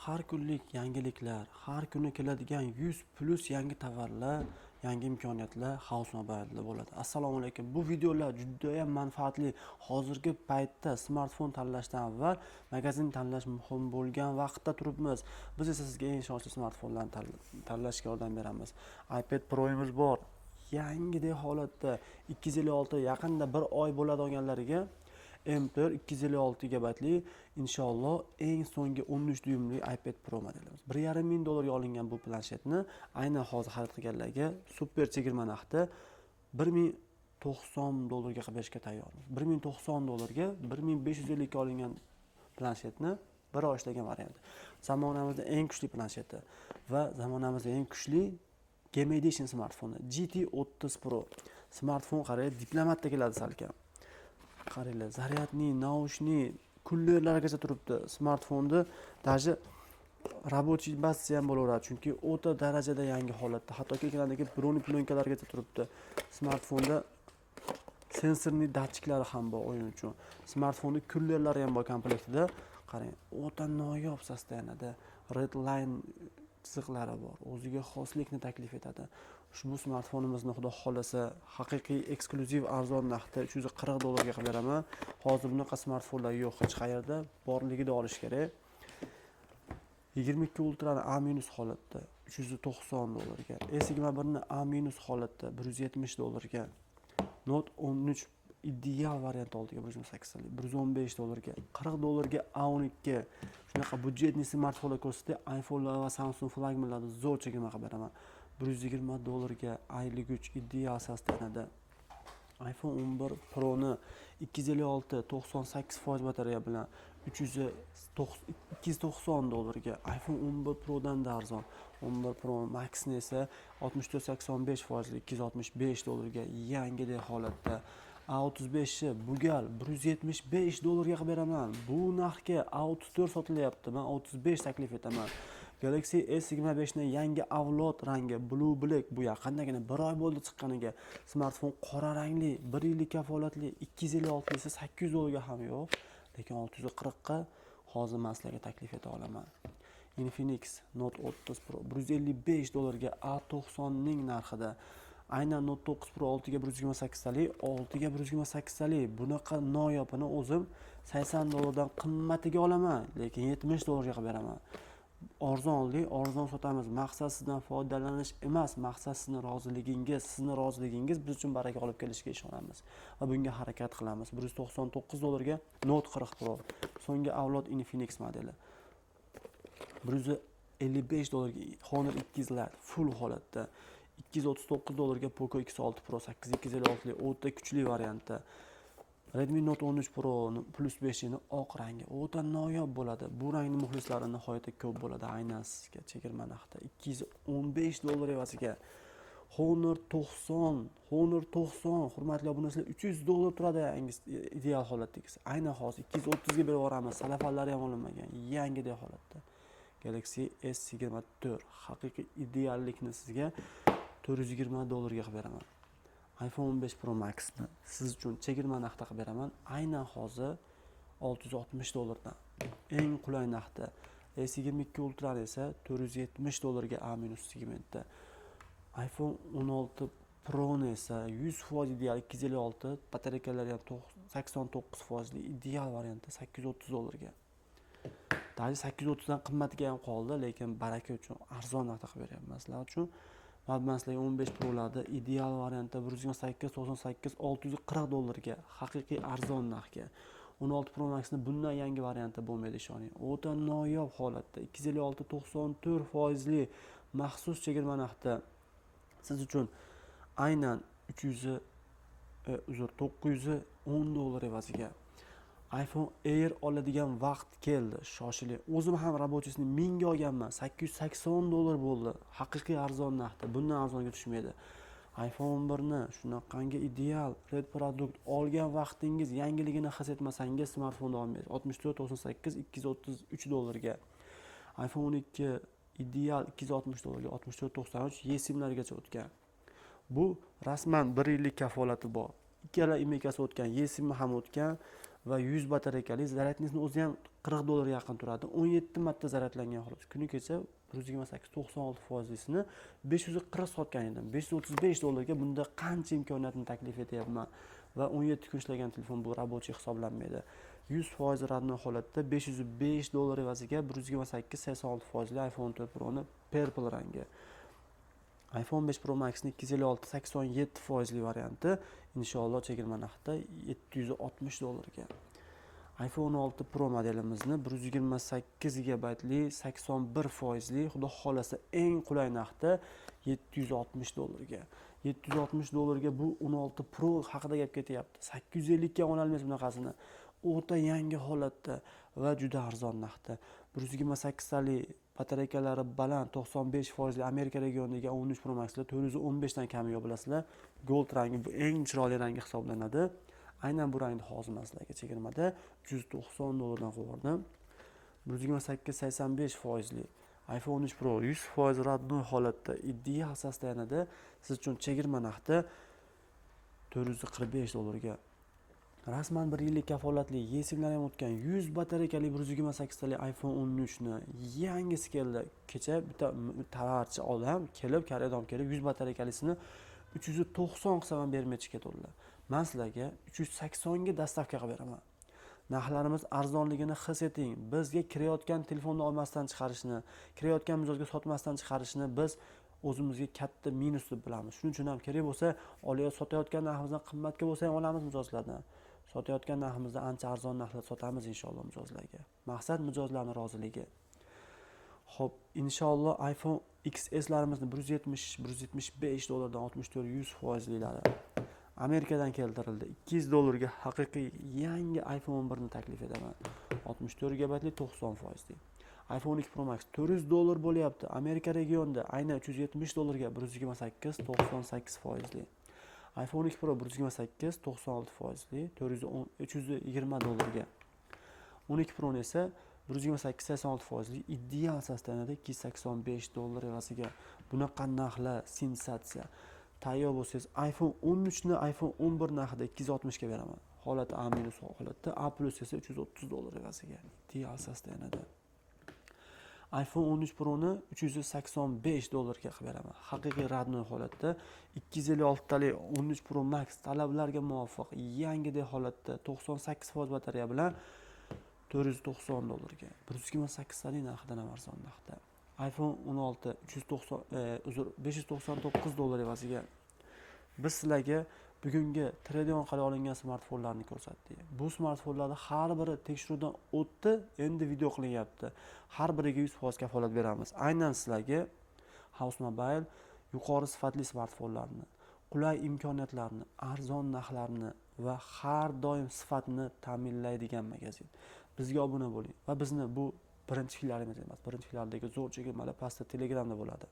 har kunlik yangiliklar, har kuni keladigan 100+ yangi tovarlar, yangi imkoniyatlar House Mobile'da bo'ladi. Assalomu alaykum. Bu videolar juda ham manfaatli. Hozirgi paytda smartfon tanlashdan avval magazin tanlash muhim bo'lgan vaqtda turibmiz. Biz esa sizga eng ishonchli smartfonlarni tanlashga yordam beramiz. iPad Pro'miz bor. Yangidek holatda 256 yaqinda 1 oy bo'ladi olganlariga M4 256 GB inshaalloh eng so'nggi 13 dyumli iPad Pro modelimiz. $1,500 olingan bu planshetni aynan hozir xarid qilganlarga super chegirma narxda $1090 ga berishga tayyormiz. $1090 1550 ga olingan planshetni 1 oy ishlagan varianti. Zamonamizning eng kuchli plansheti va zamonamizning eng kuchli Game Edition smartfoni GT30 Pro. Smartfon qarang, diplomatda keladi salkam. Qaranglar, zaryadni, naushni, kullerlargacha turibdi. Smartfonda даже рабочий bassisi ham bo'laveradi, chunki o'ta darajada yangi holatda. Hattoki ekrandagi broni plyonkalargacha turibdi. Smartfonda sensorli datchiklari ham bor o'yin uchun. Smartfonda kullerlari ham bor komplektida. Qarang, o'ta noyob sostanada Redline chiziqlari bor. O'ziga xoslikni taklif etadi. Ushbu smartfonimizni xudo xolasa haqiqiy eksklyuziv arzon narxda $340 ga qilib beraman. Hozir bunaqa smartfonlar yo'q hech qayerda, borligida olish kerak. 22 Ultra'ni A- holatda $390 ga, S21ni A- holatda $170 ga, Note 13 ideal variant oldiga $128, $115 ga, $40 ga A12. Shunaqa budjetli smartfonlar ko'rsatdi, iPhone'lar va Samsung flagmanlarni zo'r chegirma qilib beraman. $120 ga i3 ideal sostanada. iPhone 11 Pro'ni 256 98% batareya bilan $290 ga, iPhone 11 Pro'dan da arzon. 11 Pro Max'ni esa 64-85% $265 ga yangidek holatda. A35 Bugal $175 ga qilib beraman. Bu narxga A34 sotilyapti. Men 35 taklif etaman. Galaxy S25 ni yangi avlod rangi Blue Black, bu yaqindagina 1 oy bo'ldi chiqqaniga. Smartfon qora rangli, 1 yillik kafolatli, 256 esa $800 ga ham yo'q, lekin 640 ga hozir men sizlarga taklif eta olaman. Infinix Note 30 Pro $155 ga A90 ning narxida. Aynan Note 9 Pro 6 ga 128 6 ga 128 bunaqa noyobini o'zim $80 dan qimmatiga olaman, lekin $70 ga qilib beraman. Arzon sotamiz. Maqsad sizdan foydalanish emas, maqsad sizni roziligingiz biz uchun baraka olib kelishiga ishonamiz va bunga harakat qilamiz. $199 ga Note 40 Pro, so'nggi avlod Infinix modeli. $155 ga Honor 2 Lite full holatda. $239 ga Poco X6 Pro 8256 o'ta kuchli variantda. Redmi Note 13 Pro Plus 5 ni oq rangi o'ta noyob bo'ladi. Bu rangni muxlislari nihoyatda ko'p bo'ladi. Aynan sizga chegirma narxda $215 evaziga Honor 90 hurmatli obunachilar $300 turadi ideal holatdagisi. Aynan hozir 230 ga berib yuboramiz. Salafanlari ham olinmagan, yangidek holatda. Galaxy S24 haqiqiy ideallikni sizga $420 ga qilib beraman. iPhone 15 Pro Max'ni siz uchun chegirma narxda qilib beraman. Aynan hozir $660 dan. Eng qulay narxda. S22 Ultra esa $470 ga A- segmentda. iPhone 16 Pro esa 100% ideal 256, batareyalar ham 89% ideal variantda $830 ga. Даже 830 dan qimmatiga ham qoldi, lekin baraka uchun arzon narxda qilib beryapman sizlar uchun. Sizlarga 15 Pro'larda ideal variantda 128, 98, $640 ga haqiqiy arzon narxga. 16 Pro Max'ni bundan yangi variantda bo'lmaydi, ishoning. O'ta noyob holatda 256 94% maxsus chegirma narxda siz uchun aynan $910 evaziga iPhone Air oladigan vaqt keldi. Shoshiling. O'zim ham rabochisini 1000 ga olganman. $880 bo'ldi. Haqiqiy arzon narxda. Bundan arzonga tushmaydi. iPhone 11ni shunaqangi ideal red produkt olgan vaqtingiz yangiligini his etmasangiz smartfonni olmaysiz. 64-98 $233 ga. iPhone 12 ideal $260 ga, 64-93 eSIMlargacha o'tgan. Bu rasman 1 yillik kafolati bor. Ikkala imekasi o'tgan, eSIM ham o'tgan va 100 batareykali zaryadnisini o'zi ham $40 yaqin turadi. 17 marta zaryadlangan xolos. Kuni kecha 128 96%lisini 540 sotgan edim. $535 ga bunda qancha imkoniyatni taklif etyapman va 17 kun ishlagan telefon bu rabochiy hisoblanmaydi. 100% radno holatda $505 evaziga 128 86%li iPhone 14 Pro'ni purple rangi. iPhone 5 Pro Max'ning 256 87%li varianti inshaalloh chegirma narxda $760 ga. iPhone 16 Pro modelimizni 128 GB li 81%li xudo xolasa eng qulay narxda $760 ga. $760 ga bu 16 Pro haqida gap ketyapti. 850 ga ololmaysiz bunaqasini. O'ta yangi holatda va juda arzon narxda. 128 tali batareykalari baland 95%li Amerika regionidagi 13 Pro Max'lar 415 dan kami yo'q bilasizlar. Gold rangi bu eng chiroyli rangi hisoblanadi. Aynan bu rangda hozir sizlarga chegirmada $190 dan qo'ydim. 128 85%li iPhone 13 Pro 100% radno holatda ideal sostoyanida siz uchun chegirma narxda $445 ga. Rasman 1 yillik kafolatli yesimlar ham o'tgan 100 batareykali 128 tali iPhone 13 ni yangisi keldi. Kecha bitta tovarchi odam kelib, Koreyadan kelib 100 batareykalisini 390 qilsam bermoqchi ketdilar. Men sizlarga 380 ga dastavka qilib beraman. Narxlarimiz arzonligini his eting. Bizga kirayotgan telefonni olmasdan chiqarishni, kirayotgan mijozga sotmasdan chiqarishni biz o'zimizga katta minus deb bilamiz. Shuning uchun ham kerak bo'lsa, sotayotgan narximizdan qimmatga bo'lsa ham olamiz mijozlardan. Sotayotgan narximizdan ancha arzon narxda sotamiz inshaalloh mijozlarga. Maqsad mijozlarning roziligi. Xo'p, inshaalloh iPhone XS'larimizni $170-$175 dan 64-100%lilari Amerikadan keltirildi. $200 ga haqiqiy yangi iPhone 11 ni taklif etaman. 64 GB li 90%li. iPhone 2 Pro Max $400 bo'lyapti. Amerika regionida aynan $370 ga 128 98%li. iPhone 2 Pro 128 96%li $320 ga. 12 Pro esa 128 86%li ideal sostoyanida $285 evaziga. Bunaqa narxlar sensatsiya. Tayyor bo'lsangiz iPhone 13 ni iPhone 11 narxida 260 ga beraman. Holati A- holatda, A+ esa $330 evaziga. Ideal sostoyanida. iPhone 13 Pro ni $385 ga qilib beraman. Haqiqiy radno holatda 256 tali 13 Pro Max talablarga muvofiq yangidek holatda 98% batareya bilan $490 ga. 128 tali narxidan ham arzon narxda. iPhone 16 $599 evaziga. Biz sizlarga bugungi Trading orqali olingan smartfonlarni ko'rsatdik. Bu smartfonlarda har biri tekshiruvdan o'tdi, endi video qilinyapti. Har biriga 100% kafolat beramiz. Aynan sizlarga House Mobile yuqori sifatli smartfonlarni, qulay imkoniyatlarni, arzon narxlarni va har doim sifatni ta'minlaydigan magazin. Bizga obuna bo'ling va bizni bu birinchi fillarimiz emas, birinchi fillardagi zo'r chegirmalar pastda Telegramda bo'ladi.